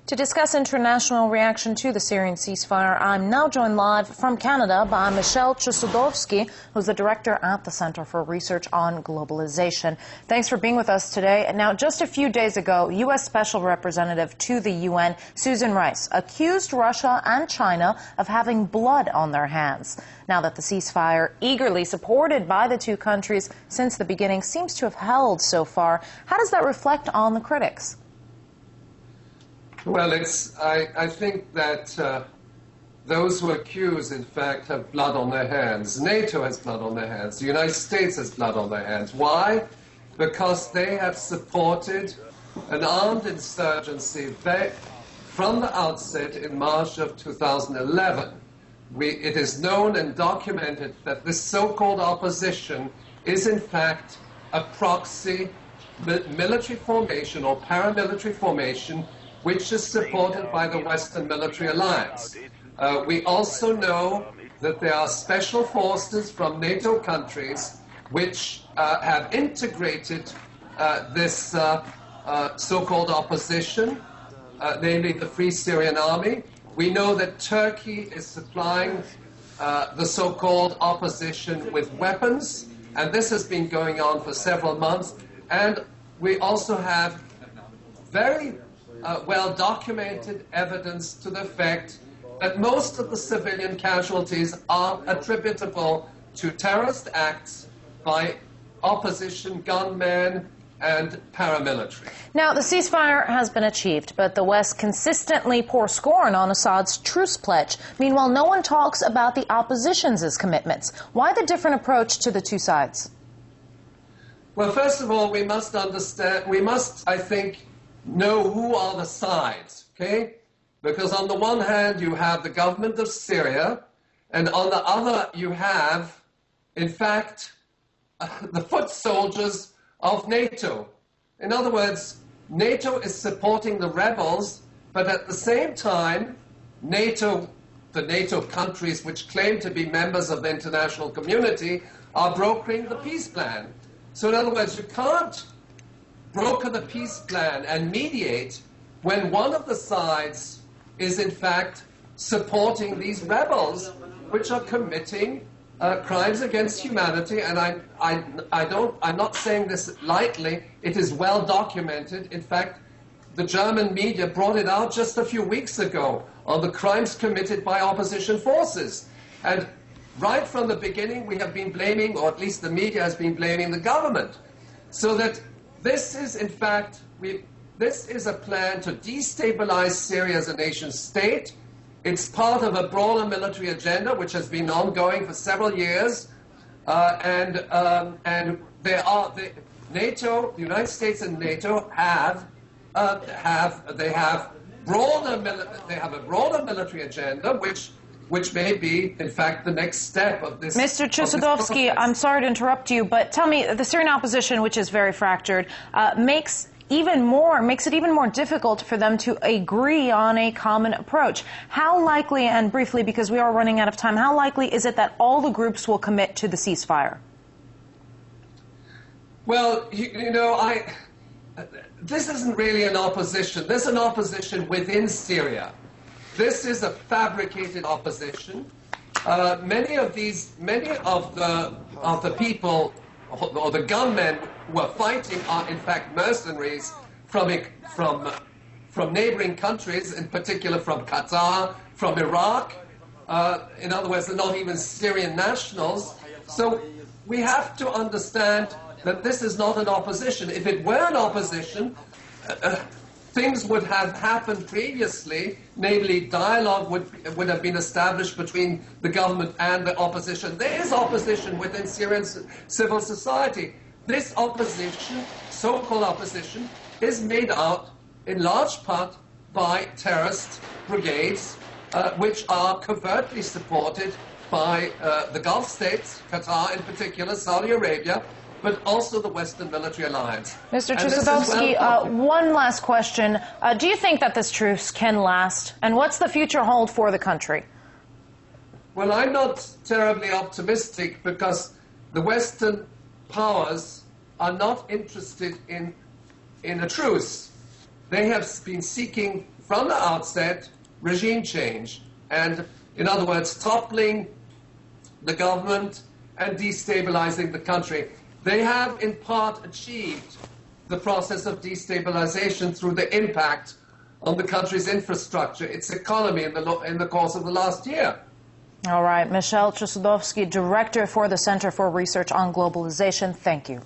To discuss international reaction to the Syrian ceasefire, I'm now joined live from Canada by Michelle Chossudovsky, who's the director at the Center for Research on Globalization. Thanks for being with us today. Now, just a few days ago, U.S. Special Representative to the UN, Susan Rice, accused Russia and China of having blood on their hands. Now that the ceasefire, eagerly supported by the two countries since the beginning, seems to have held so far, how does that reflect on the critics? Well, I think that those who accuse, in fact, have blood on their hands. NATO has blood on their hands. The United States has blood on their hands. Why? Because they have supported an armed insurgency from the outset in March of 2011. It is known and documented that this so-called opposition is, in fact, a proxy military formation or paramilitary formation which is supported by the Western military alliance. We also know that there are special forces from NATO countries which have integrated this so-called opposition, namely the Free Syrian Army. We know that Turkey is supplying the so-called opposition with weapons, and this has been going on for several months. And we also have very well-documented evidence to the effect that most of the civilian casualties are attributable to terrorist acts by opposition gunmen and paramilitary. Now, the ceasefire has been achieved, but the West consistently pours scorn on Assad's truce pledge. Meanwhile, no one talks about the opposition's commitments. Why the different approach to the two sides? Well, first of all, we must understand, I think, know who are the sides, okay? Because on the one hand, you have the government of Syria, and on the other, you have, in fact, the foot soldiers of NATO. In other words, NATO is supporting the rebels, but at the same time, the NATO countries which claim to be members of the international community are brokering the peace plan. So in other words, you can't broker the peace plan and mediate when one of the sides is in fact supporting these rebels which are committing crimes against humanity. And I'm not saying this lightly. It is well documented. In fact, the German media brought it out just a few weeks ago on the crimes committed by opposition forces. And right from the beginning, we have been blaming, or at least the media has been blaming, the government. So that this is, in fact, this is a plan to destabilize Syria as a nation state. It's part of a broader military agenda which has been ongoing for several years, and NATO, the United States, and NATO have a broader military agenda which may be, in fact, the next step of this. Mr. Chossudovsky, I'm sorry to interrupt you, but tell me, the Syrian opposition, which is very fractured, makes it even more difficult for them to agree on a common approach. How likely, and briefly, because we are running out of time, how likely is it that all the groups will commit to the ceasefire? Well, you know, this isn't really an opposition. There's an opposition within Syria. This is a fabricated opposition. Many of the people or the gunmen who are fighting are in fact mercenaries from neighboring countries, in particular from Qatar, from Iraq. In other words, they're not even Syrian nationals. So we have to understand that this is not an opposition. If it were an opposition, things would have happened previously, namely dialogue would have been established between the government and the opposition. There is opposition within Syrian civil society. This opposition, so-called opposition, is made out in large part by terrorist brigades, which are covertly supported by the Gulf states, Qatar in particular, Saudi Arabia, but also the Western military alliance. Mr. Chossudovsky, one last question. Do you think that this truce can last? And what's the future hold for the country? Well, I'm not terribly optimistic because the Western powers are not interested in a truce. They have been seeking from the outset, regime change. And, in other words, toppling the government and destabilizing the country. They have, in part, achieved the process of destabilization through the impact on the country's infrastructure, its economy in the course of the last year. All right. Michel Chossudovsky, Director for the Center for Research on Globalization, thank you.